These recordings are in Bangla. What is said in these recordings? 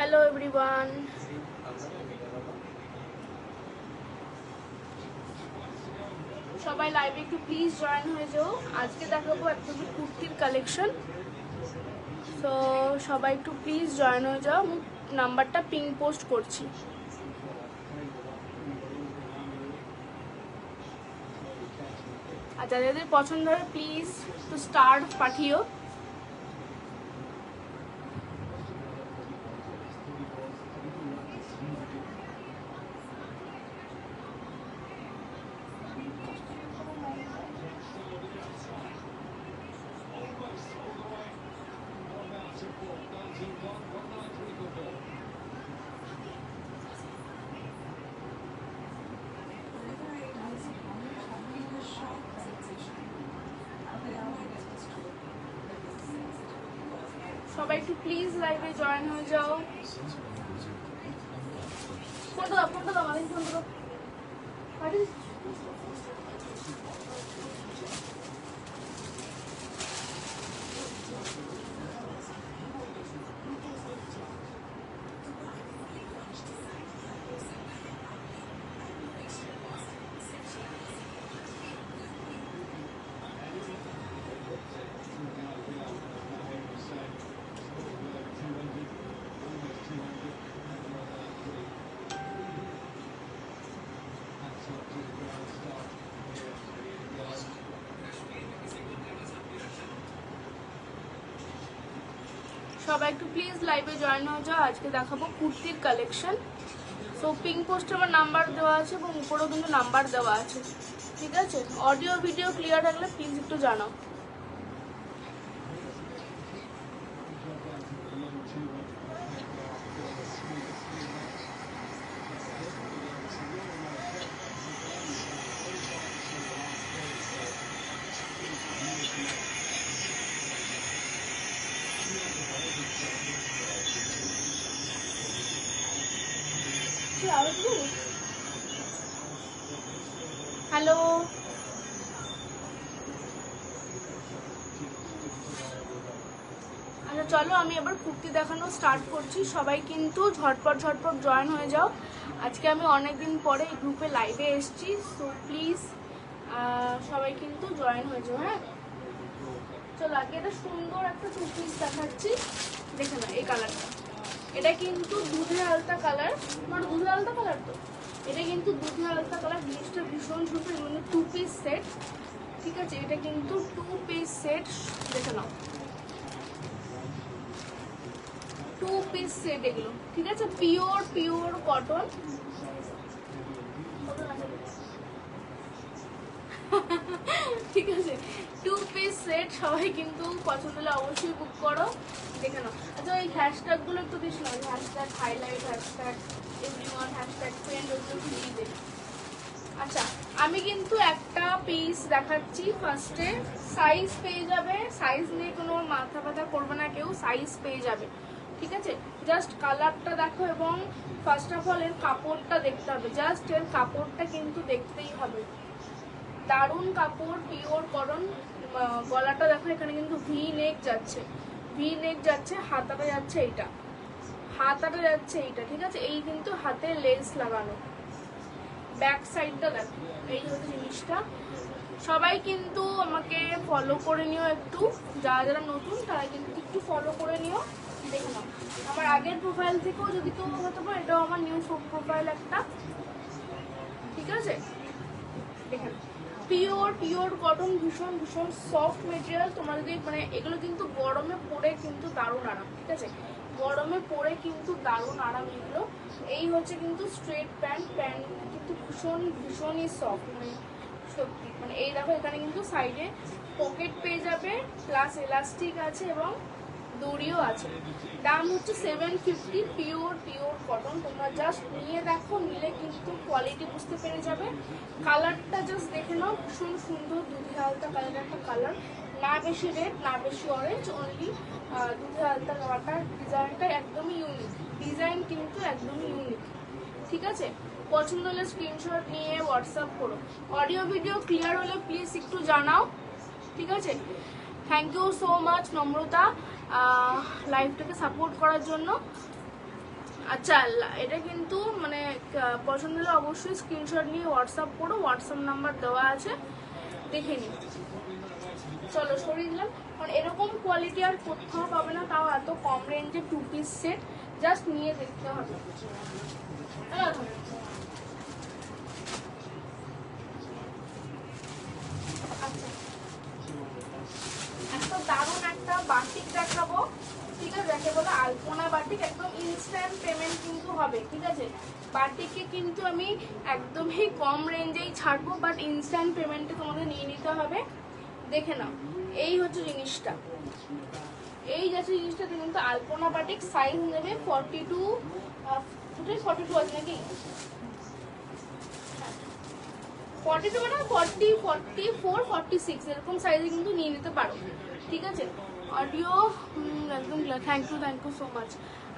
হ্যালো এভরিওয়ান, সবাই লাইভে একটু প্লিজ জয়েন হয়ে যাও। আজকে দেখাবো একদম কুর্তির কালেকশন। তো সবাই একটু প্লিজ জয়েন হয়ে যাও। আমি নাম্বারটা পিং পোস্ট করছি। আর যাদের পছন্দ হয় প্লিজ একটু স্টার পাঠিও। সবাই একটু প্লিজ লাইভে জয়েন হয়ে যাও। ফোনটা দাও মালিক, ফোনটা দাও। সবাই একটু প্লিজ লাইভে জয়েন হয়ে যাও। আজকে দেখাবো কুর্তির কালেকশন। সো পিং পোস্টে আমার নাম্বার দেওয়া আছে এবং উপরেও কিন্তু নাম্বার দেওয়া আছে, ঠিক আছে? অডিও ভিডিও ক্লিয়ার থাকলে প্লিজ একটু জানাও। হ্যালো, আচ্ছা চলো আমি এবার কুর্তি দেখানো স্টার্ট করছি। সবাই কিন্তু ঝটপট জয়েন হয়ে যাও। আজকে আমি অনেকদিন পরে এই গ্রুপে লাইভে এসেছি। সো প্লিজ সবাই কিন্তু জয়েন হয়ে যাও। হ্যাঁ চলো, আগে এটা সুন্দর একটা টু পিস দেখাচ্ছি, দেখে না এই কালারটা। এটা কিন্তু দুধে আলতা কালার, মানে দুধে আলতা কালার। তো এটা কিন্তু দুধে আলতা কালার, জিনিসটা ভীষণ সুন্দর। মানে টু পিস সেট, ঠিক আছে? এটা কিন্তু টু পিস সেট, দেখে নাও। টু পিস সেট এগুলো, ঠিক আছে? Pure cotton. ঠিক আছে, টু পিস সেট। সবাই কিন্তু পছন্দ হলে অবশ্যই বুক করো, দেখে নাও। আচ্ছা ওই হ্যাশট্যাগুলো একটু দিস না, hashtag highlight, hashtag everyone, hashtag friend, ওগুলো একটু দিয়ে দেবে। আচ্ছা আমি কিন্তু একটা পিস দেখাচ্ছি। ফার্স্টে সাইজ পেয়ে যাবে, সাইজ নিয়ে কোনো মাথা ব্যথা করবে না কেউ, সাইজ পেয়ে যাবে, ঠিক আছে? জাস্ট কালারটা দেখো এবং ফার্স্ট অফ অল এর কাপড়টা দেখতে হবে। জাস্ট এর কাপড়টা কিন্তু দেখতেই হবে, দারুণ কাপড়, পিওর কটন। গলাটা দেখো, এখানে কিন্তু ভি নেক যাচ্ছে, হাতাটা যাচ্ছে এইটা, ঠিক আছে? এই কিন্তু হাতে লেস লাগানো, ব্যাক সাইডটা দেখো, এই হচ্ছে জিনিসটা। সবাই কিন্তু আমাকে ফলো করে নিও একটু, যারা নতুন তারা কিন্তু একটু ফলো করে নিও। দেখে নাও আমার আগের প্রোফাইল থেকেও যদি কেউ হতে পারে, এটাও আমার নিউ প্রোফাইল একটা, ঠিক আছে? দেখে নাও পিওর কটন, ভীষণ সফট মেটেরিয়াল। তোমার যদি মানে এগুলো কিন্তু গরমে পরে কিন্তু দারুণ আরাম, ঠিক আছে? গরমে পরে কিন্তু দারুণ আরাম এগুলো। এই হচ্ছে কিন্তু স্ট্রেট প্যান্ট কিন্তু ভীষণই সফট, মানে সত্যি। মানে এই দেখো, এখানে কিন্তু সাইডে পকেট পেয়ে যাবে, প্লাস এলাস্টিক আছে এবং দড়িও আছে। দাম হচ্ছে 750, পিওর কটন। তোমরা জাস্ট নিয়ে দেখো, নিলে কিন্তু কোয়ালিটি বুঝতে পেরে যাবে। কালারটা জাস্ট দেখে নাও, ভীষণ সুন্দর দুধে আলতা কালার একটা কালার, না বেশি রেড না বেশি অরেঞ্জ, অনলি দুধে আলতা কালারটা। ডিজাইনটা একদমই ইউনিক, ডিজাইন কিন্তু একদমই ইউনিক, ঠিক আছে? পছন্দ হলে স্ক্রিনশট নিয়ে হোয়াটসঅ্যাপ করো। অডিও ভিডিও ক্লিয়ার হলে প্লিজ একটু জানাও, ঠিক আছে? থ্যাংক ইউ সো মাচ নম্রতা লাইভটাকে সাপোর্ট করার জন্য। আচ্ছা, এটা কিন্তু মানে পছন্দ হলে অবশ্যই স্ক্রিনশট নিয়ে হোয়াটসঅ্যাপ করো, হোয়াটসঅ্যাপ নাম্বার দেওয়া আছে, দেখে নিন। চলো সরিয়ে দিলাম, কারণ এরকম কোয়ালিটি আর কোথাও পাবে না, তাও এত কম রেঞ্জে 2 পিস সেট, জাস্ট নিয়ে দেখতে হবে। আচ্ছা, একটা দারুণ একটা বাটিক দেখাবো, ঠিক আছে, যাকে বলে আলপনা বাটিক, একদম ইনস্ট্যান্ট পেমেন্ট কিন্তু হবে, ঠিক আছে। বাটিকে কিন্তু আমি একদমই কম রেঞ্জেই ছাড়বো, বাট ইনস্ট্যান্ট পেমেন্টে তোমাদের নিয়ে নিতে হবে। দেখে নাও, এই হচ্ছে জিনিসটা, এই যাচ্ছে জিনিসটা কিন্তু আলপনা বাটিক, সাইজ নেবে 42, 42 আছে নাকি, 42 মানে 40, 44, 46 এরকম সাইজে কিন্তু নিয়ে নিতে পারো, ঠিক আছে। অডিও একদম থ্যাংক ইউ সো মাচ।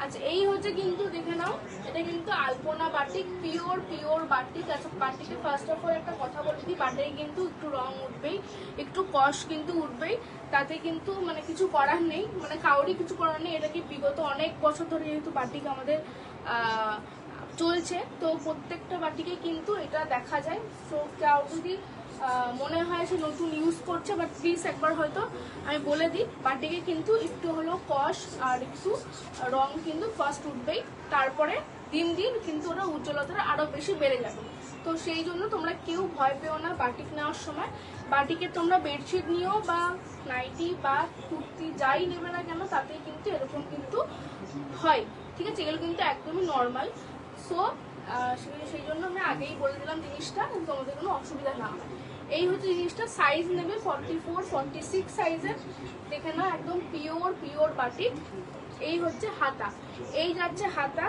আচ্ছা, এই হচ্ছে কিন্তু দেখে নাও, এটা কিন্তু আলপনা বাটিক, পিওর বাটিক। আচ্ছা, বাটিকে ফার্স্ট অফ অল একটা কথা বলে দিই, বাটিকে কিন্তু একটু রং উঠবেই, একটু কষ কিন্তু উঠবেই, তাতে কিন্তু মানে কিছু করার নেই, মানে কাউরই কিছু করার নেই। এটা কি বিগত অনেক বছর ধরে যেহেতু বাটিক আমাদের চলছে, তো প্রত্যেকটা বাটিকে কিন্তু এটা দেখা যায়। সো কেউ যদি মনে হয় সে নতুন ইউজ করছে, বাট প্লিজ একবার হয়তো আমি বলে দিই, বাটিকে কিন্তু একটু হলো কষ আর একটু রং কিন্তু ফার্স্ট উঠবেই, তারপরে দিন দিন কিন্তু ওরা উজ্জ্বলতাটা আরও বেশি বেড়ে যাবে। তো সেই জন্য তোমরা কেউ ভয় পেও না বাটিক নেওয়ার সময়। বাটিকে তোমরা বেডশিট নিও বা নাইটি বা কুর্তি যাই নেবে না কেন, তাতেই কিন্তু এরকম কিন্তু হয়, ঠিক আছে। এগুলো কিন্তু একদমই নর্মাল। সো সেই জন্য আমি আগেই বলে দিলাম জিনিসটা, কিন্তু তোমাদের কোনো অসুবিধা না হয়। এই হচ্ছে জিনিসটা, সাইজ নেবে 44, 46 সাইজের, দেখে না, একদম পিওর বাটিক। এই হচ্ছে হাতা, এই যাচ্ছে হাতা,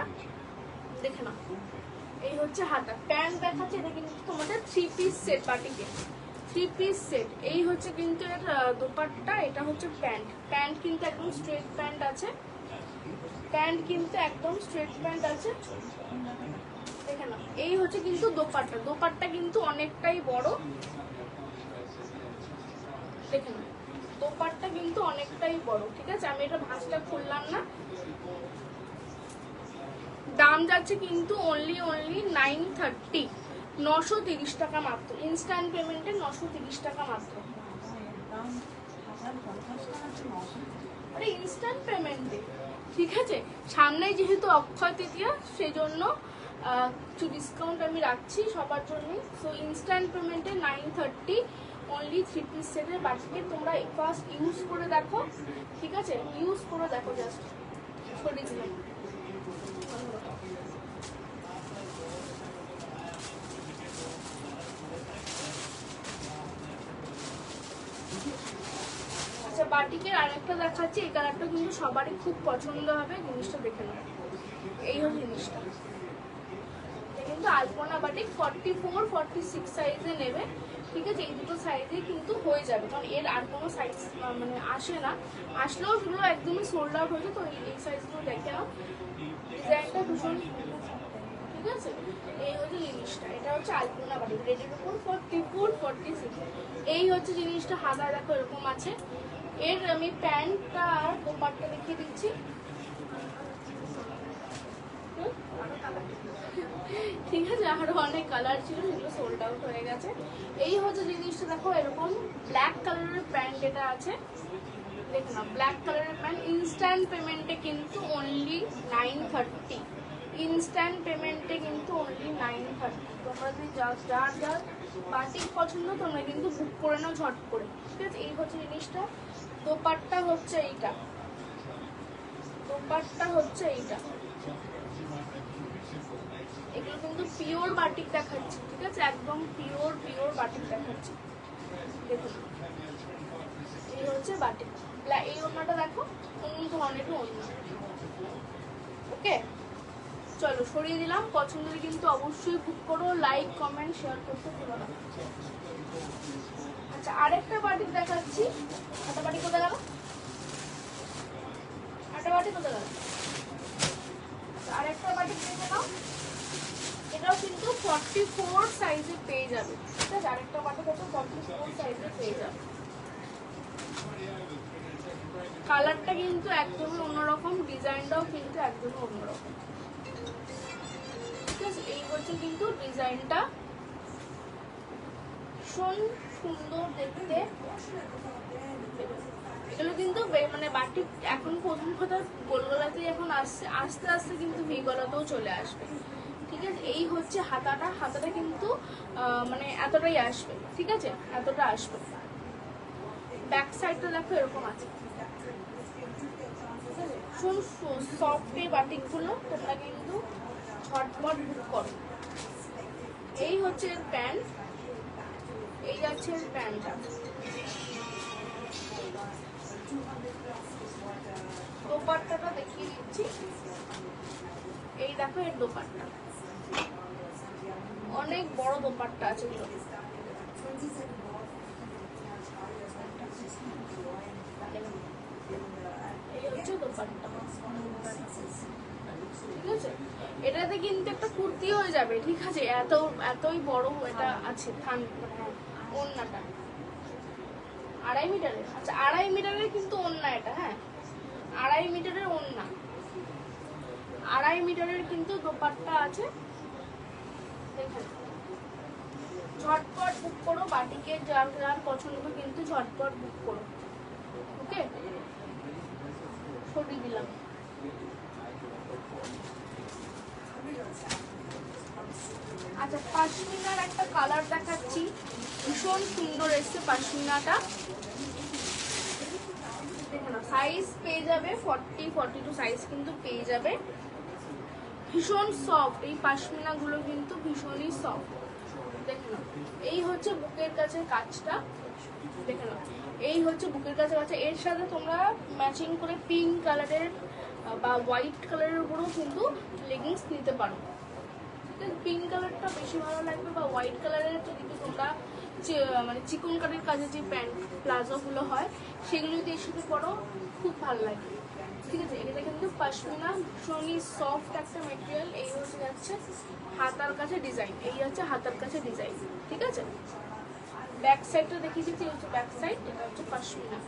দেখে না, এই হচ্ছে হাতা। প্যান্ট দেখাচ্ছে, এটা কিন্তু তোমাদের 3 পিস সেট, বাটিকে 3 পিস সেট। এই হচ্ছে কিন্তু এর দোপাট্টা, এটা হচ্ছে প্যান্ট। প্যান্ট কিন্তু একদম স্ট্রেট প্যান্ট আছে, প্যান্ট কিন্তু একদম স্ট্রেট প্যান্ট আছে, দেখে না। এই হচ্ছে কিন্তু দোপাট্টা, দোপাট্টা কিন্তু অনেকটাই বড়, দেখে না, দোপাট্টা কিন্তু অনেকটাই বড়, ঠিক আছে। আমি এটা ভাঁজটা খুললাম না। দাম যাচ্ছে কিন্তু অনলি 930, 930 টাকা মাত্র, ইনস্ট্যান্ট পেমেন্টে 930 টাকা মাত্র। আরে ইনস্ট্যান্ট পেমেন্টে, ঠিক আছে। সামনে যেহেতু অক্ষয় তৃতীয়া, সেই জন্য কিছু ডিসকাউন্ট আমি রাখছি সবার জন্যই। সো ইনস্ট্যান্ট পেমেন্টে 930, অনলি 3 পিস সেটের বাটিকে। তোমরা ফার্স্ট ইউজ করে দেখো, ঠিক আছে, ইউজ করে দেখো, জাস্ট সরিয়ে দিলাম। আচ্ছা, বাটিকের আরেকটা দেখাচ্ছি, এই কালারটা কিন্তু সবারই খুব পছন্দ হবে, জিনিসটা দেখে নাও। এই হচ্ছে জিনিসটা, কিন্তু আলপনা বাটিক 44, 46 সাইজে নেবে, ঠিক আছে। এই দুটো সাইজে কিন্তু হয়ে যাবে, কারণ এর আর কোনো সাইজ মানে আসে না, আসলেও সেগুলো একদমই সোল্ড আউট হয়েছে। তো এই সাইজগুলো দেখে নাও, ডিজাইনটা ভীষণ, ঠিক আছে। এই হচ্ছে জিনিসটা, এটা হচ্ছে আলপনা বাটিক, রেডের উপর 44, 46। এই হচ্ছে জিনিসটা, হাতা দেখো এরকম আছে। এর আমি প্যান্টটা আর দোপাট্টা দেখিয়ে দিচ্ছি, ঠিক আছে। আরো অনেক কালার ছিল, সেগুলো সোল্ড আউট হয়ে গেছে। এই হচ্ছে জিনিসটা, দেখো এরকম ব্ল্যাক কালারের প্যান্ট এটা আছে, দেখো না, ব্ল্যাক কালারের প্যান্ট। ইনস্ট্যান্ট পেমেন্টে কিন্তু অনলি 930, ইনস্ট্যান্ট পেমেন্টে কিন্তু অনলি 930। তোমরা যদি যার বাটিক পছন্দ, তোমরা কিন্তু বুক করে নাও ঝট করে, ঠিক আছে। এই হচ্ছে জিনিসটা, দোপাট্টা হচ্ছে এইটা, দোপাট্টা হচ্ছে এইটা। এগুলো কিন্তু পিওর বাটিক দেখাচ্ছি, ঠিক আছে, একদম পিওর বাটিক দেখাচ্ছি, দেখুন। এই হচ্ছে বাটিক, এই ওড়নাটা দেখো, অন্য ধরনের ওড়না, ওকে। চলো সরিয়ে দিলাম, পছন্দ কিন্তু অবশ্যই বুক করো, লাইক কমেন্ট শেয়ার করতে ভুলো না। আচ্ছা, আরেকটা বাটিক দেখাচ্ছি, একটা বাটিক কোথায় গেল, একটা বাটিক কোথায় গেল, আরেকটা বাটিক দেখে নাও। এটাও কিন্তু 44 সাইজে পেয়ে যাবে, ঠিক আছে। আরেকটা বাটিক হচ্ছে 44 সাইজে পেয়ে যাবে। কালারটা কিন্তু একদমই অন্যরকম, ডিজাইনটাও কিন্তু একদমই অন্যরকম, আছে। এই হচ্ছে কিন্তু ডিজাইনটা, ভীষণ সুন্দর দেখতে। এগুলো কিন্তু মানে বাটিক এখন প্রথম কথা গোল গলাতেই এখন আসছে, আস্তে আস্তে কিন্তু ভি গলাতেও চলে আসবে। ঠিক আছে, এই হচ্ছে হাতাটা। হাতাটা কিন্তু মানে এতটাই আসবে, ঠিক আছে, এতটা আসবে। ব্যাক সাইডটা দেখো এরকম আছে। ভীষণ সফট এই বাটিকগুলো, তোমরা কিন্তু ঝটপট বুক করো। এই হচ্ছে এর প্যান্ট, এই যাচ্ছে এর প্যান্টটা। দোপাট্টাটা দেখিয়ে দিচ্ছি। এই দেখো এর দোপাট্টা, অনেক বড় দোপাট্টা আছে এগুলো। এই হচ্ছে দোপাট্টা, ঠিক আছে। এটাতে কিন্তু একটা কুর্তি হয়ে যাবে, ঠিক আছে, এতই বড় এটা আছে। ওড়নাটা 2.5 মিটারের, আচ্ছা 2.5 মিটারের কিন্তু ওড়না এটা, হ্যাঁ 2.5 মিটারের ওড়না, 2.5 মিটারের কিন্তু দোপাট্টা আছে। দেখেন, ঝটপট বুক করো, বাটিকে যার যার পছন্দ কিন্তু ঝটপট বুক করো। ওকে, সরিয়ে দিলাম। আচ্ছা, পাশমিনার একটা কালার দেখাচ্ছি, ভীষণ সুন্দর এসছে পাশমিনাটা। সাইজ পেয়ে যাবে 40-42 সাইজ কিন্তু পেয়ে যাবে। ভীষণ সফট এই পাশমিনা গুলো, কিন্তু ভীষণই সফট। দেখে নাও, এই হচ্ছে বুকের কাছে কাজটা, দেখে নাও এই হচ্ছে বুকের কাছে কাছে। এর সাথে তোমরা ম্যাচিং করে পিঙ্ক কালারের বা হোয়াইট কালারের উপরেও কিন্তু লেগিংস নিতে পারো। পিঙ্ক কালারটা বেশি ভালো লাগবে, বা হোয়াইট কালারের যদি তোমরা মানে চিকন কাটের কাজে যে প্যান্ট প্লাজোগুলো হয় সেগুলো যদি এর সাথে পরো খুব ভালো লাগবে, ঠিক আছে। এটা কিন্তু পাশমিনা, ভীষণই সফট একটা মেটেরিয়াল। এই হচ্ছে যাচ্ছে হাতার কাছে ডিজাইন, এই হচ্ছে হাতার কাছে ডিজাইন, ঠিক আছে। ব্যাক সাইডটা দেখিয়ে দিচ্ছি, হচ্ছে ব্যাক সাইড, এটা হচ্ছে পাশমিনা,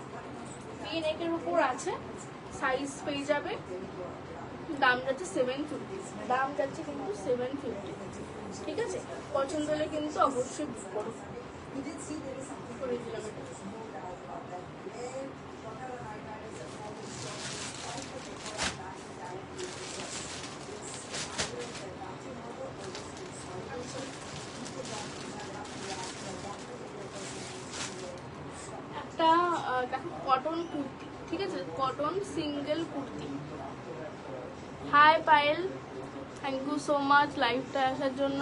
ভি নেকের উপর আছে। সাইজ পেয়ে যাবে, দাম যাচ্ছে 750, দাম যাচ্ছে কিন্তু 750, ঠিক আছে। পছন্দ হলে কিন্তু অবশ্যই বুক করো। করে দিলাম এটা। একটা দেখো কটন কুর্তি, ঠিক আছে, cotton single kurti. Hi Payel, thank you so much লাইভটা আসার জন্য।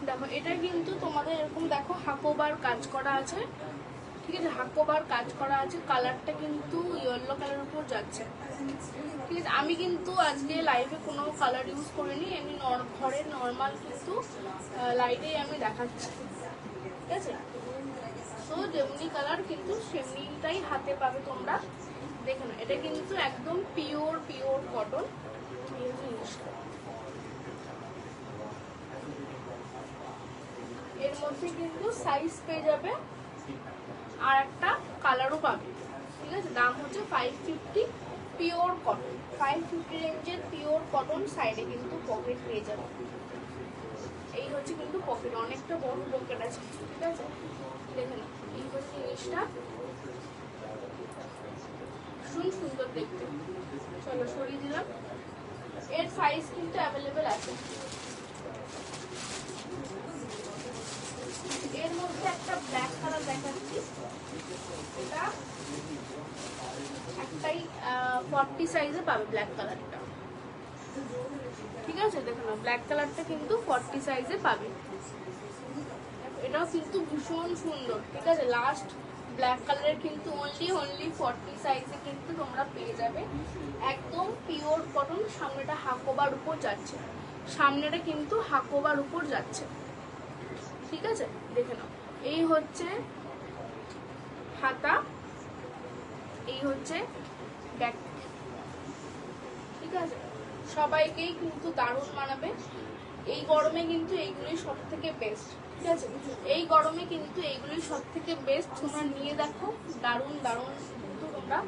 দেখো এটা কিন্তু তোমাদের এরকম দেখো হাকোবার কাজ করা আছে, ঠিক আছে, হাকোবার কাজ করা আছে। কালারটা কিন্তু ইয়েলো কালারের উপর যাচ্ছে, ঠিক আছে। আমি কিন্তু আজকে লাইভে কোনো কালার ইউজ করিনি, এমনি ঘরের নর্মাল কিন্তু লাইটেই আমি দেখাচ্ছি, ঠিক আছে। তো যেমনি কালার কিন্তু সেমনিটাই হাতে পাবে তোমরা। দেখে না, এটা কিন্তু একদম পিওর কটন। এর মধ্যে কিন্তু সাইজ পেয়ে যাবে, আর একটা কালারও পাবে, ঠিক আছে। দাম হচ্ছে 550, পিওর কটন, 550 রেঞ্জের পিওর কটন। সাইডে কিন্তু পকেট পেয়ে যাবে, এই হচ্ছে কিন্তু পকেট, অনেকটা বড় পকেট আছে, ঠিক আছে। দেখে না, এই হচ্ছে জিনিসটা, ভীষণ সুন্দর দেখতে। চলো সরিয়ে দিলাম। এর সাইজ কিন্তু অ্যাভেলেবেল আছে। এর মধ্যে একটা ব্ল্যাক কালার দেখাচ্ছি, এটা একটাই 40 সাইজে পাবে ব্ল্যাক কালারটা, ঠিক আছে। দেখো না, ব্ল্যাক কালারটা কিন্তু 40 সাইজে পাবে। এটাও কিন্তু ভীষণ সুন্দর, ঠিক আছে। লাস্ট ব্ল্যাক কালারের কিন্তু অনলি 40 সাইজে কিন্তু তোমরা পেয়ে যাবে। একদম পিওর কটন, সামনেটা হাকোবার উপর যাচ্ছে, সামনেটা কিন্তু হাকোবার উপর যাচ্ছে, ঠিক আছে। দেখে নাও, এই হচ্ছে হাতা, এই হচ্ছে ব্যাক। ঠিক আছে, সবাইকেই কিন্তু দারুণ মানাবে। এই গরমে কিন্তু এইগুলোই সব থেকে বেস্ট। ঠিক আছে, এই গরমে কিন্তু এইগুলোই সব থেকে বেস্ট। তোমরা নিয়ে দেখো, দারুণ দারুণ কিন্তু তোমরা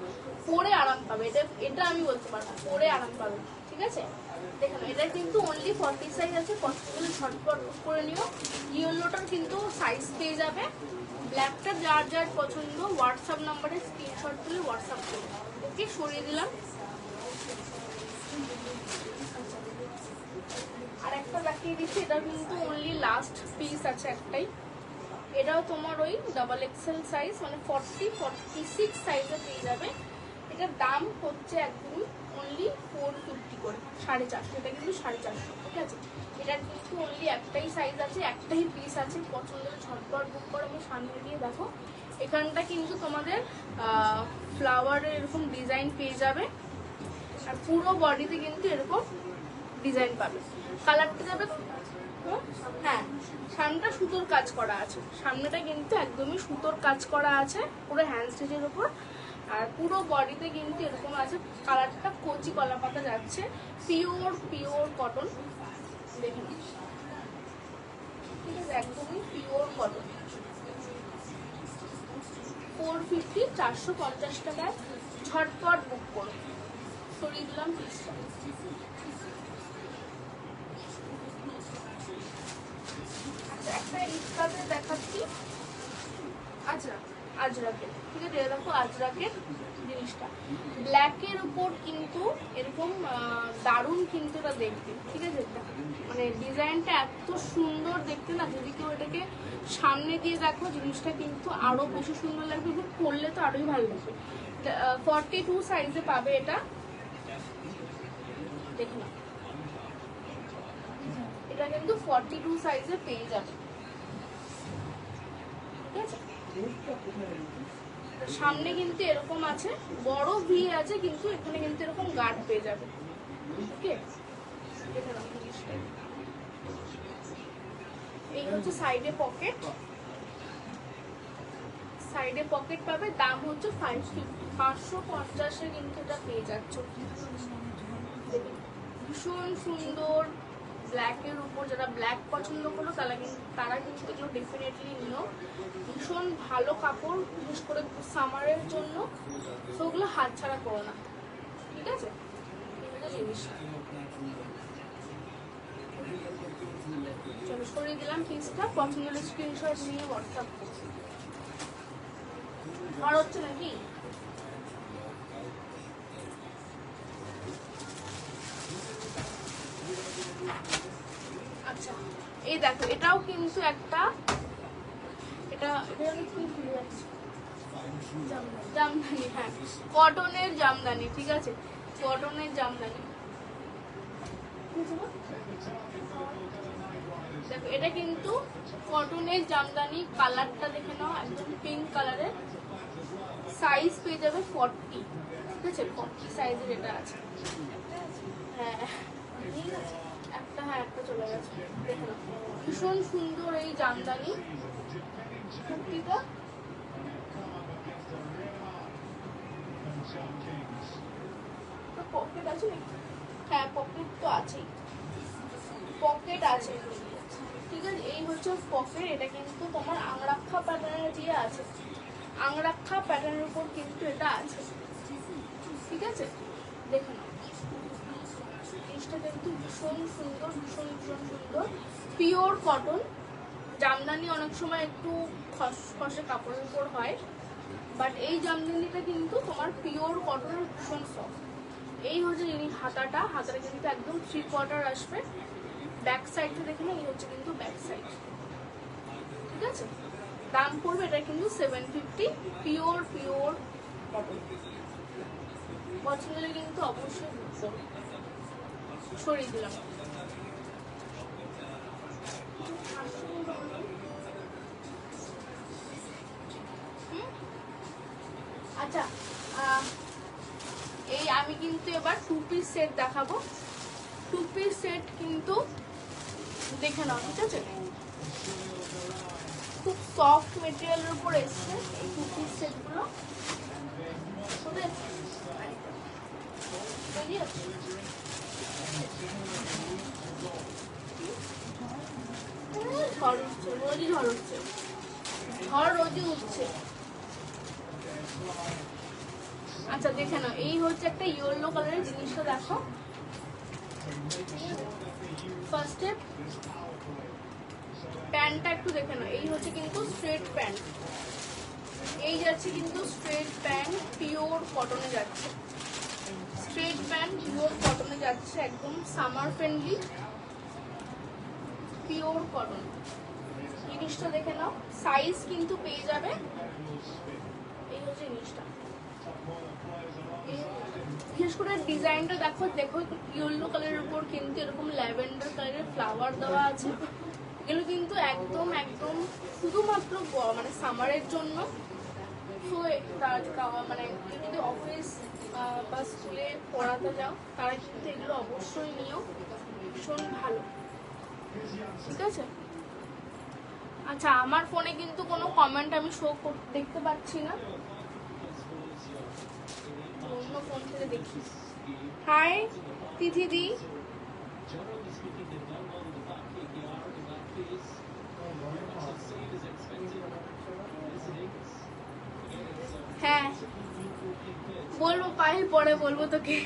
পরে আরাম পাবে। এটা আমি বলতে পারবো, পরে আরাম পাবে। ঠিক আছে, দেখো এটা কিন্তু অনলি 40 সাইজ আছে, পছন্দ ঝটপট করে নিও। ইয়েলোটার কিন্তু সাইজ পেয়ে যাবে। ব্ল্যাকটা যার যার পছন্দ হোয়াটসঅ্যাপ নাম্বারে স্ক্রিনশট তুলে হোয়াটসঅ্যাপ করবে। ওকে, সরিয়ে দিলাম। আর একটা দেখিয়ে দিচ্ছি, এটা কিন্তু অনলি লাস্ট পিস আছে একটাই। এটাও তোমার ওই ডাবল এক্সেল সাইজ, মানে 40-46 সাইজে পেয়ে যাবে। এটার দাম হচ্ছে একদমই অনলি 450 করে, 450। এটা কিন্তু 450। ঠিক আছে, এটার কিন্তু অনলি একটাই সাইজ আছে, একটাই পিস আছে। পছন্দের ঝটপট বুক করো। আমি সামনে দিয়ে দেখো, এখানটা কিন্তু তোমাদের ফ্লাওয়ারের এরকম ডিজাইন পেয়ে যাবে। আর পুরো বডিতে কিন্তু এরকম ডিজাইন পাবে। কালারটা যাবে, হ্যাঁ সামনেটা সুতোর কাজ করা আছে। সামনেটা কিন্তু একদমই সুতোর কাজ করা আছে পুরো হ্যান্ড স্টিচের উপর। আর পুরো বডিতে কিন্তু এরকম আছে। কালারটা কচি কলা পাতা যাচ্ছে, পিওর কটন। দেখুন, ঠিক আছে, একদমই পিওর কটন। 450, 450 টাকায় ঝটপট বুক করো। সরিয়ে দিলাম পিসটা। একটা ইস্কাতে দেখাচ্ছি, আজরাকের। ঠিক আছে, দেখো আজরাকের জিনিসটা ব্ল্যাকের উপর কিন্তু এরকম দারুণ কিন্তু এটা দেখতে। ঠিক আছে, মানে ডিজাইনটা এত সুন্দর দেখতে না, যদি কেউ এটাকে সামনে দিয়ে দেখো জিনিসটা কিন্তু আরো বেশি সুন্দর লাগবে। এবং পরলে তো আরোই ভালো লাগবে। 42 সাইজে পাবে এটা। দেখুন, এটা কিন্তু 42 সাইজে পেয়ে যাবে। ঠিক আছে, সামনে কিন্তু এরকম আছে, বড় ভি আছে, কিন্তু এখানে কিন্তু এরকম গার্ড পেয়ে যাবে। ওকে, এই হচ্ছে সাইডে পকেট। সাইডে পকেট পাবে, দাম হচ্ছে 550 কিন্তু এটা পেয়ে যাচ্ছ। ভীষণ সুন্দর ব্ল্যাকের উপর। যারা ব্ল্যাক পছন্দ করো তারা কিন্তু এগুলো ডেফিনেটলি নিও। ভীষণ ভালো কাপড়, বিশেষ করে সামারের জন্য। তো ওগুলো হাত ছাড়া করো না। ঠিক আছে, জিনিস চলো সরিয়ে দিলাম পিসটা। পছন্দের স্ক্রিনশট নিয়ে হোয়াটসঅ্যাপ করছি। আর হচ্ছে নাকি আচ্ছা, এই দেখো এটাও কিন্তু একটা, এটা জামদানি। হ্যাঁ, কটনের জামদানি। ঠিক আছে, কটনের জামদানি। দেখো এটা কিন্তু কটনের জামদানি। কালারটা দেখে নাও, একদম পিঙ্ক কালারের। সাইজ পেয়ে যাবে 40। ঠিক আছে, 40 সাইজের এটা আছে। হ্যাঁ একটা, হ্যাঁ একটা চলে গেছে। দেখে নাও, ভীষণ সুন্দর এই জামদানি কুর্তিটা। পকেট আছে নাকি? হ্যাঁ, পকেট তো আছেই, পকেট আছে। ঠিক আছে, এই হচ্ছে পকেট। এটা কিন্তু তোমার আংরাক্ষা প্যাটার্নের দিয়ে আছে। আংরাক্ষা প্যাটার্নের উপর কিন্তু এটা আছে। ঠিক আছে, দেখো না, জিনিসটা কিন্তু ভীষণ সুন্দর, ভীষণ সুন্দর। Pure cotton. জামদানি অনেক সময় একটু খসখসে কাপড়ের উপর হয়, বাট এই জামদানিটা কিন্তু তোমার পিওর কটনের, ভীষণ সফট। এই হচ্ছে হাতাটা কিন্তু একদম 3/4 আসবে। ব্যাক সাইডটা দেখে না, এই হচ্ছে কিন্তু ব্যাক সাইড। ঠিক আছে, দাম পড়বে এটা কিন্তু 750। Pure cotton. পছন্দ হলে কিন্তু অবশ্যই বুক করো। সরিয়ে দিলাম। আচ্ছা, এই আমি কিন্তু এবার 2 পিস সেট দেখাবো। 2 পিস সেট কিন্তু দেখে নাও। ঠিক আছে, খুব সফট মেটেরিয়ালের উপর এসছে এই টু পিস সেটগুলো। ঝড় উঠছে, রোজই ঝড় উঠছে, ঝড় রোজই উঠছে। আচ্ছা দেখে নাও, এই হচ্ছে একটা ইয়েলো কালারের জিনিসটা দেখো। ফার্স্টে প্যান্টটা একটু দেখে নাও, এই হচ্ছে কিন্তু স্ট্রেট প্যান্ট, এই যাচ্ছে কিন্তু স্ট্রেট প্যান্ট, পিওর কটনে যাচ্ছে, স্ট্রেট প্যান্ট পিওর কটনে যাচ্ছে, একদম সামার ফ্রেন্ডলি পিওর কটন। জিনিসটা দেখে নাও, সাইজ কিন্তু পেয়ে যাবে, এই হচ্ছে জিনিসটা। বিশেষ করে ডিজাইনটা দেখো, দেখো ইয়েলো কালারের উপর কিন্তু এরকম ল্যাভেন্ডার কালারের ফ্লাওয়ার দেওয়া আছে। এগুলো কিন্তু একদম একদম শুধুমাত্র মানে সামারের জন্য। তো মানে যদি অফিস বা স্কুলে পড়াতে যাও তারা কিন্তু এগুলো অবশ্যই নিও, ভীষণ ভালো, ঠিক আছে। আচ্ছা আমার ফোনে কিন্তু কোনো কমেন্ট আমি দেখতে পাচ্ছি না, অন্য ফোন থেকে দেখি। হাই তিথিদি, হ্যাঁ বলবো পায়েল, পরে বলবো তোকে।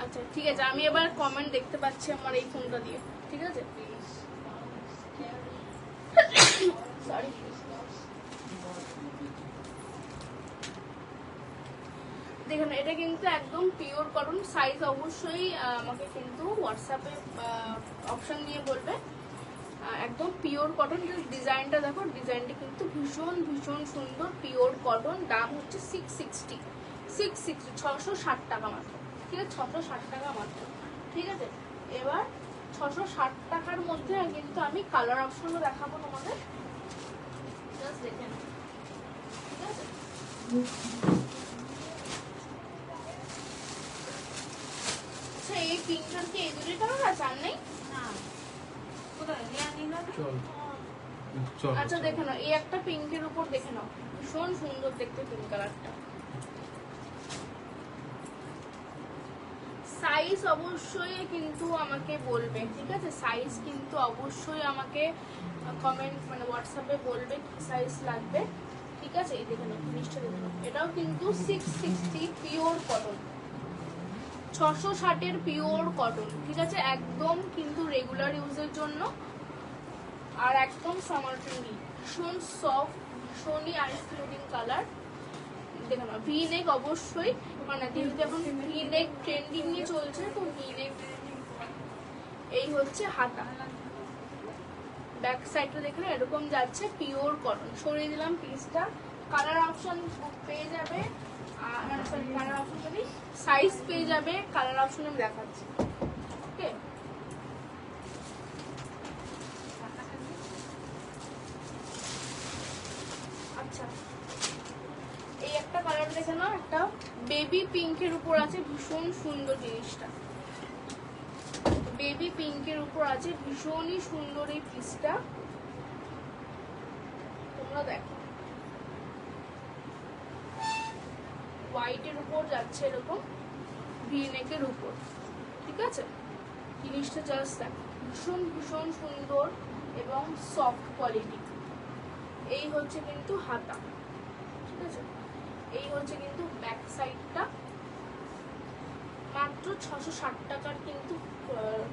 আচ্ছা ঠিক আছে, আমি এবার কমেন্ট দেখতে পাচ্ছি আমার এই ফোনটা দিয়ে, ঠিক আছে। সরি। দেখুন এটা কিন্তু একদম পিওর কটন, সাইজ অবশ্যই আমাকে কিন্তু হোয়াটসঅ্যাপে অপশন দিয়ে বলবে। একদম পিওর কটন, ডিজাইনটা দেখো, ডিজাইনটা কিন্তু ভীষণ ভীষণ সুন্দর, পিওর কটন। দাম হচ্ছে 660 660 টাকা মাত্র, ঠিক আছে, 660 টাকা মাত্র, ঠিক আছে। এবার 660 টাকার মধ্যে কিন্তু আমি কালার অপশনও দেখাবো তোমাদের, জাস্ট দেখে নাও, ঠিক আছে। আচ্ছা এই পিঙ্কটার কি এই দুটো কালার আছে, আর নেই? আচ্ছা দেখে নাও, এই একটা পিঙ্কের উপর দেখে নাও, ভীষণ সুন্দর দেখতে পিঙ্ক কালারটা। সাইজ অবশ্যই কিন্তু আমাকে বলবে, ঠিক আছে, সাইজ কিন্তু অবশ্যই আমাকে কমেন্ট মানে হোয়াটসঅ্যাপে বলবে কি সাইজ লাগবে, ঠিক আছে। এই দেখে নাও জিনিসটা দেখে নাও, এটাও কিন্তু 660 পিওর কটন, 660 এর পিওর কটন, ঠিক আছে, একদম কিন্তু রেগুলার ইউজের জন্য, আর একদম সামার ফ্রেন্ডলি, ভীষণ সফট, ভীষণই আইস ক্লোদিং কালার। দেখো না ভি নেক অবশ্যই, মানে যেহেতু এখন ভি নেক ট্রেন্ডিং নিয়ে চলছে, তো ভি নেক। এই হচ্ছে হাতা, ব্যাক সাইডটা দেখে না এরকম যাচ্ছে, পিওর কটন। সরিয়ে দিলাম পিসটা, কালার অপশন পেয়ে যাবে, মানে সরি কালার অপশন মানে সাইজ পেয়ে যাবে, কালার অপশন আমি দেখাচ্ছি, ওকে। আচ্ছা এই একটা কালার দেখে না, একটা বেবি পিঙ্কের উপর আছে, ভীষণ সুন্দর জিনিসটা, বেবি পিঙ্কের উপর আছে, ভীষণই সুন্দর এই পিসটা, তোমরা দেখো। হোয়াইটের উপর যাচ্ছে এরকম ভি নেকের উপর, ঠিক আছে। জিনিসটা জাস্ট দেখো, ভীষণ ভীষণ সুন্দর এবং সফট কোয়ালিটি। এই হচ্ছে কিন্তু হাতা, ঠিক আছে। এই হচ্ছে কিন্তু ব্যাক সাইডটা, মাত্র 660 টাকার কিন্তু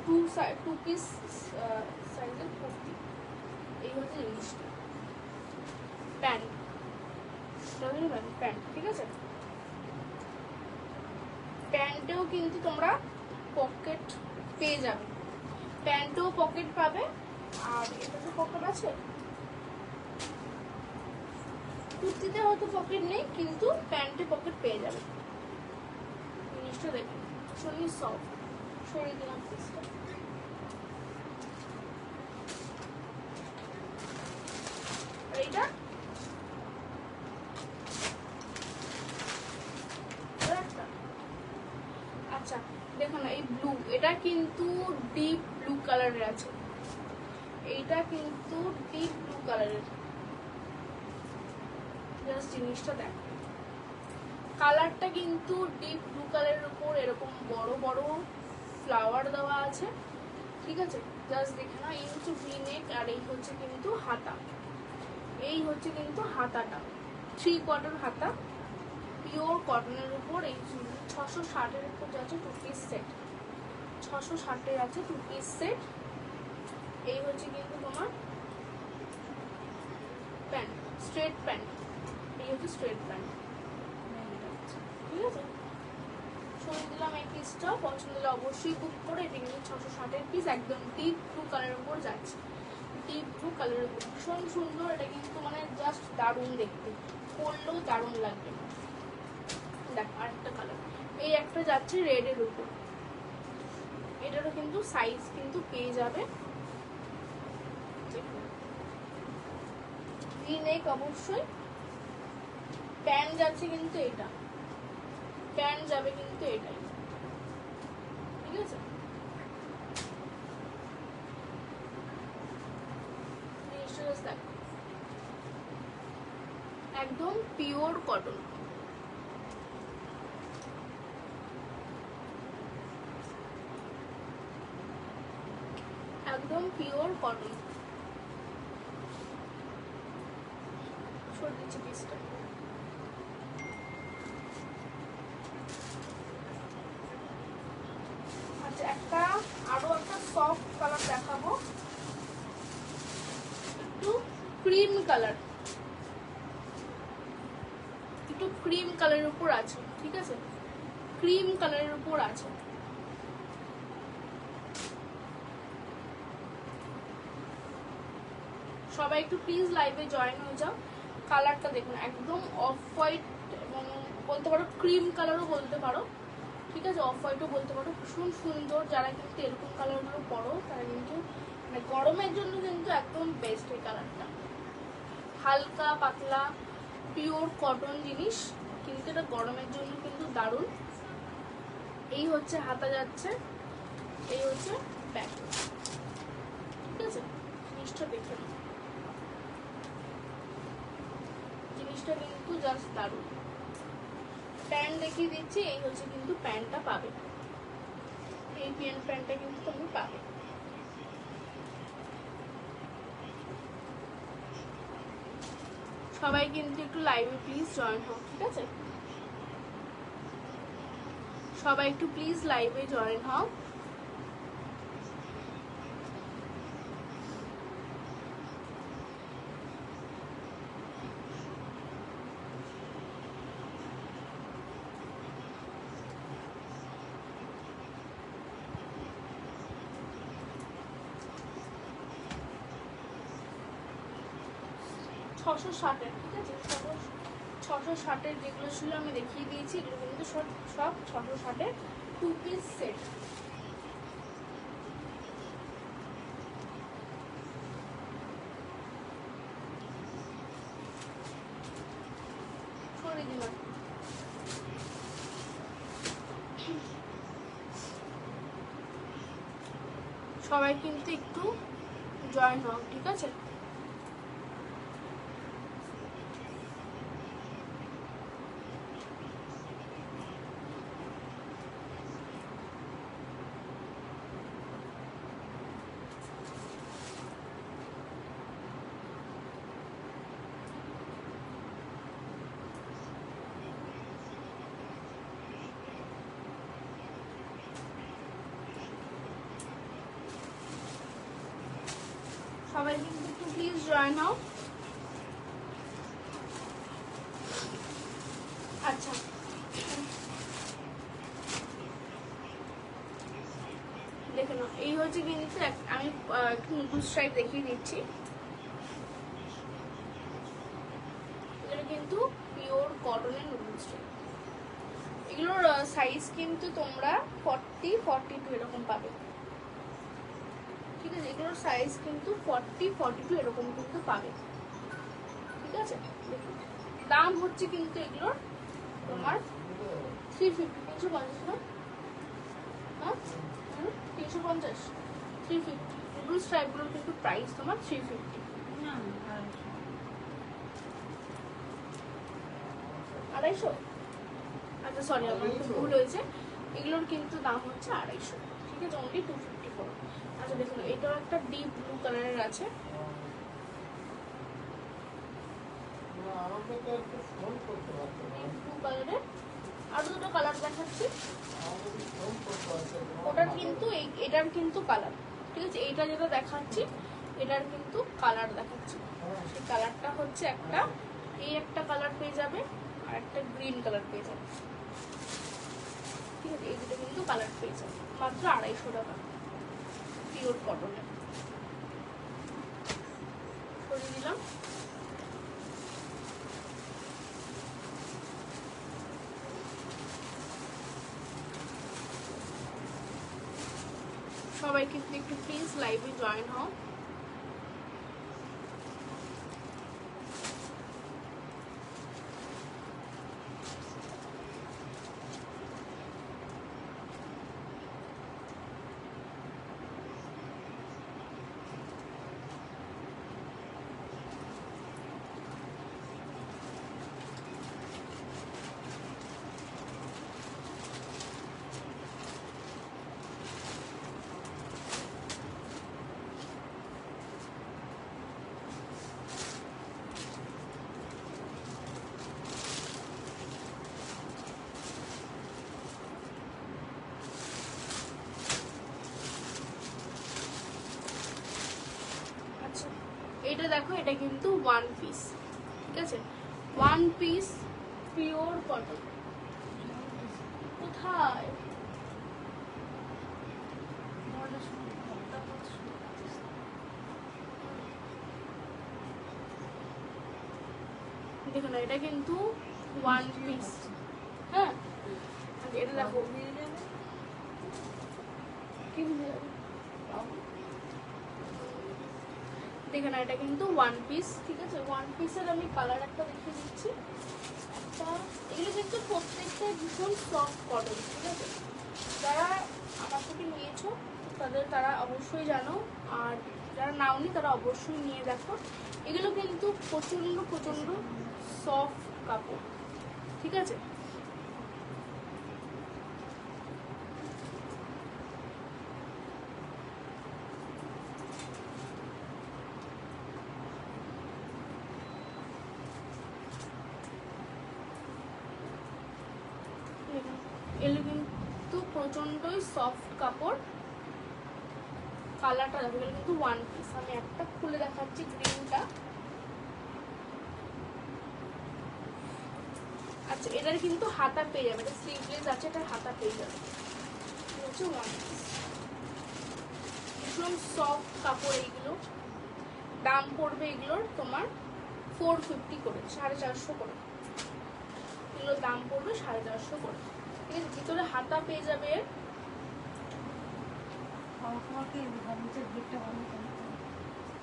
টু পিস সাইজের কুর্তি। এই হচ্ছে জিনিসটা, প্যান্ট, প্যান্ট, ঠিক আছে। প্যান্টেও কিন্তু তোমরা পকেট পেয়ে যাবে, প্যান্টেও পকেট পাবে, আর এটাতে পকেট আছে, কুর্তিতে হয়তো পকেট নেই, কিন্তু প্যান্টে পকেট পেয়ে যাবে। জিনিসটা দেখুন ভীষণই সফট, সরিয়ে দিলাম পিসটা। এইটা কিন্তু ডিপ ব্লু কালারের আছে, এইটা কিন্তু ডিপ ব্লু কালারের। জাস্ট জিনিসটা দেখো, কালারটা কিন্তু ডিপ ব্লু কালারের উপর এরকম বড় বড় ফ্লাওয়ার দেওয়া আছে, ঠিক আছে। জাস্ট দেখে নাও, এই হচ্ছে ভি নেক আর এই হচ্ছে কিন্তু হাতা, এই হচ্ছে কিন্তু হাতাটা 3/4 হাতা, পিওর কটনের উপর। এই 660-এর উপর যাচ্ছে 2 পিস সেট, 660-এর আছে 2 পিস সেট। এই হচ্ছে কিন্তু তোমার প্যান্ট, স্ট্রেট প্যান্ট, এই হচ্ছে স্ট্রেট প্যান্ট, ঠিক আছে। সরিয়ে দিলাম এই পিসটা, পছন্দ হলে অবশ্যই বুক করে। এটা কিন্তু 660-এর পিস, একদম ডিপ ব্লু কালারের উপর যাচ্ছে, ডিপ ব্লু কালারের উপর ভীষণ সুন্দর। এটা কিন্তু মানে জাস্ট দারুণ দেখতে, পরলেও দারুণ লাগবে। দেখ আরেকটা কালার, এই একটা যাচ্ছে রেডের উপর, এটারও কিন্তু সাইজ কিন্তু পেয়ে যাবে। ভি নেক অবশ্যই, প্যান্ট যাচ্ছে কিন্তু এটা, প্যান্ট যাবে কিন্তু এটাই, ঠিক আছে। একদম পিওর কটন, একদম পিওর কটন। সরিয়ে দিচ্ছি পিসটা। আচ্ছা, একটা আরো একটা সফট কালার দেখাবো, একটু ক্রিম কালার, একটু ক্রিম কালারের উপর আছে, ঠিক আছে, ক্রিম কালারের উপর আছে। সবাই একটু প্লিজ লাইভে জয়েন হয়ে যাও। কালারটা দেখুন, একদম অফ হোয়াইট এবং বলতে পারো ক্রিম কালারও বলতে পারো, ঠিক আছে, অফ হোয়াইটও বলতে পারো। ভীষণ সুন্দর, যারা কিন্তু এরকম কালারগুলো পরো তারা কিন্তু মানে গরমের জন্য কিন্তু একদম বেস্ট এই কালারটা। হালকা পাতলা পিওর কটন জিনিস, কিন্তু এটা গরমের জন্য কিন্তু দারুণ। এই হচ্ছে হাতা যাচ্ছে, এই হচ্ছে ব্যাক, ঠিক আছে। জিনিসটা দেখে নাও, জিনিসটা কিন্তু জাস্ট দারুণ। প্যান্ট দেখিয়ে দিচ্ছি, এই হচ্ছে কিন্তু প্যান্টটা পাবে, এই প্যান্টটা কিন্তু তুমি পাবে। সবাই কিন্তু একটু লাইভে প্লিজ জয়েন হও, ঠিক আছে। সবাই একটু প্লিজ লাইভে জয়েন হও। ছশো ষাটের, ঠিক আছে, 660-এর যেগুলো ছিল আমি দেখিয়ে দিয়েছি, এগুলো কিন্তু সব 660-এর 2 পিস সেট। সরিয়ে দিলাম। সবাই কিন্তু একটু জয়েন হও, ঠিক আছে। সবাই কিন্তু একটু প্লিজ জয়েন হও। আচ্ছা, দেখে নাও, এই হচ্ছে কিন্তু আমি একটু নতুন স্ট্রাইপ দেখিয়ে দিচ্ছি। এটা কিন্তু পিওর কটনের নতুন স্ট্রাইপ। এগুলোর সাইজ কিন্তু তোমরা 40-42 এরকম পাবে, ঠিক আছে। এগুলোর সাইজ কিন্তু 40-42 এরকম কিন্তু পাবে, ঠিক আছে। দাম হচ্ছে কিন্তু এগুলোর তোমার 350, 350 না, হ্যাঁ 350, 350। ব্লু স্ট্রাইপগুলোর কিন্তু প্রাইস তোমার 350। আড়াইশো? আচ্ছা সরি, আমার একটু ভুল হয়েছে। এগুলোর কিন্তু দাম হচ্ছে 250, ঠিক আছে, অনলি 254। আচ্ছা দেখুন, এটাও একটা ডিপ ব্লু কালারের আছে। ব্লু কালারের আরো দুটো কালার দেখাচ্ছি। ওটার কিন্তু এটার কিন্তু কালার, ঠিক আছে, এইটা যেটা দেখাচ্ছি এটার কিন্তু কালার দেখাচ্ছি। সেই কালারটা হচ্ছে একটা, এই একটা কালার পেয়ে যাবে আর একটা গ্রিন কালার পেয়ে যাবে, ঠিক আছে। এই দুটো কিন্তু কালার পেয়ে যাবে মাত্র 250 টাকা, পিওর কটনে। সরিয়ে দিলাম। সবাই কিন্তু একটু প্লিজ লাইভে জয়েন হও। এটা দেখো, এটা কিন্তু ওয়ান পিস, ঠিক আছে, ওয়ান পিস পিওর কটন। কোথায় দেখো না, এটা কিন্তু ওয়ান পিস। হ্যাঁ, এটা দেখো, কি বুঝে যাবে, দেখে না, এটা কিন্তু ওয়ান পিস, ঠিক আছে। ওয়ান পিসের আমি কালার একটা দেখিয়ে দিচ্ছি। একটা, এগুলো কিন্তু প্রত্যেকটা ভীষণ সফট কটন, ঠিক আছে। যারা আমার থেকে নিয়েছো তারা অবশ্যই জানো, আর যারা নাওনি তারা অবশ্যই নিয়ে দেখো। এগুলো কিন্তু প্রচণ্ড প্রচণ্ড সফট কাপড়, ঠিক আছে। এগুলো কিন্তু প্রচণ্ডই সফট কাপড়। কালারটা দেখো, এগুলো কিন্তু ওয়ান পিস। আমি একটা খুলে দেখাচ্ছি, গ্রিনটা। আচ্ছা, এটার কিন্তু হাতা পেয়ে যাবে, এটা স্লিভলেস আছে, এটার হাতা পেয়ে যাবে, হচ্ছে ওয়ান পিস। ভীষণ সফট কাপড় এইগুলো। দাম পড়বে এগুলোর তোমার 450 করে, 450 করে। এগুলোর দাম পড়বে 450 করে, ঠিক আছে। ভিতরে হাতা পেয়ে যাবে।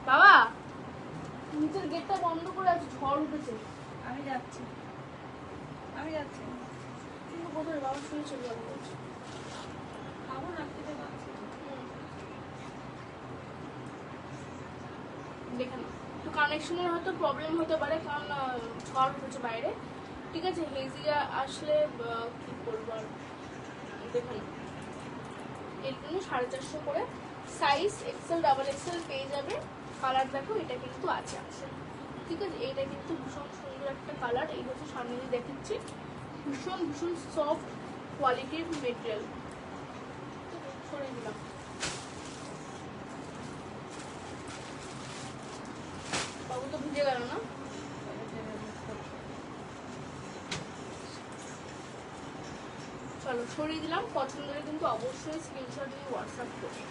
বাবা, নিচের গেটটা বন্ধ করে আছে, ঝড় উঠেছে। আমি যাচ্ছি কিন্তু কোথায় বাবা শুয়ে চলে যাবো বলছে। খাবো না, খেতে পাচ্ছি। দেখে না, একটু কানেকশনের হয়তো প্রবলেম হতে পারে, কারণ ঝড় উঠেছে বাইরে, ঠিক আছে। হেজিয়া আসলে কি করবো আর। দেখে না, এর জন্য 450 করে। সাইজ এক্সেল, ডাবল এক্সেল পেয়ে যাবে। কালার দেখো, এটা কিন্তু আছে, ঠিক আছে। এইটা কিন্তু ভীষণ সুন্দর একটা কালার। এই হচ্ছে সামনে দিয়ে দেখাচ্ছি, ভীষণ ভীষণ সফট কোয়ালিটির মেটেরিয়াল। সরিয়ে দিলাম। বাবু তো ভিজে গেল না। চলো সরিয়ে দিলাম। পছন্দ হলে কিন্তু অবশ্যই স্ক্রিনশট নিয়ে হোয়াটসঅ্যাপ করবে।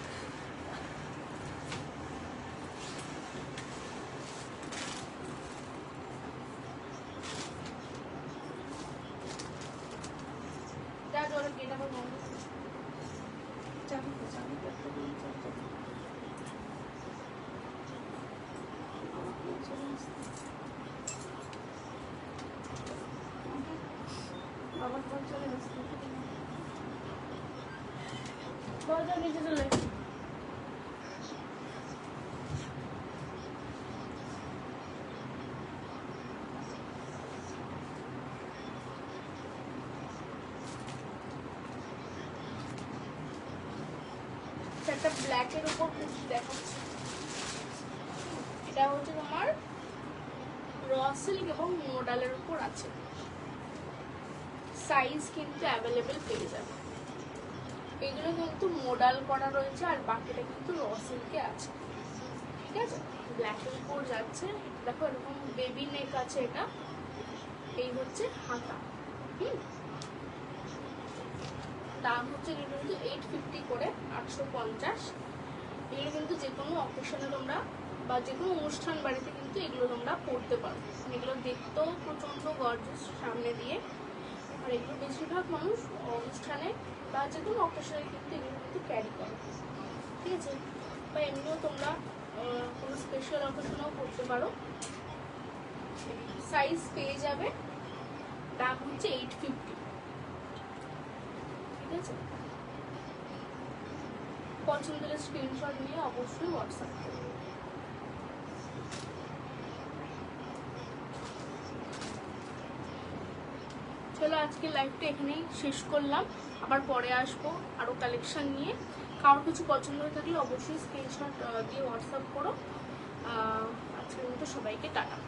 যা জলে গেটা বন্ধ। বাবার ফোন চলে আসছে। বাজার নিচে চলে একটা ব্ল্যাকের উপর কুর্তি দেখাচ্ছি। এটা হচ্ছে তোমার র সিল্ক এবং মোডালের উপর আছে, সাইজ কিন্তু অ্যাভেলেবেল পেয়ে যাবে। এগুলো কিন্তু মোডাল করা রয়েছে আর বাকিটা কিন্তু র সিল্কে আছে, ঠিক আছে। ব্ল্যাকের উপর যাচ্ছে, দেখো এরকম বেবি নেক আছে, এটা এই হচ্ছে হাতা। দাম হচ্ছে এগুলো কিন্তু 850 করে, 850। এগুলো কিন্তু যে কোনো অকেশনে তোমরা বা যে কোনো অনুষ্ঠান বাড়িতে কিন্তু এগুলো তোমরা পরতে পারো। এগুলো দেখতেও প্রচন্ড গর্জিয়াস সামনে দিয়ে, আর এগুলো বেশিরভাগ মানুষ অনুষ্ঠানে বা যে কোনো অকেশনে কিন্তু এগুলো কিন্তু ক্যারি করে, ঠিক আছে। বা এমনিও তোমরা কোনো স্পেশাল অকেশনেও করতে পারো। সাইজ পেয়ে যাবে, দাম হচ্ছে 850, ঠিক আছে। পছন্দের স্ক্রিনশট নিয়ে অবশ্যই হোয়াটসঅ্যাপ করবে। চলো আজকে লাইভটা এখানেই শেষ করলাম, আবার পরে আসবো আরো কালেকশন নিয়ে। কারোর কিছু পছন্দ হয়ে থাকলে অবশ্যই স্ক্রিনশট দিয়ে হোয়াটসঅ্যাপ করো। আজকের মতো সবাইকে টাটা।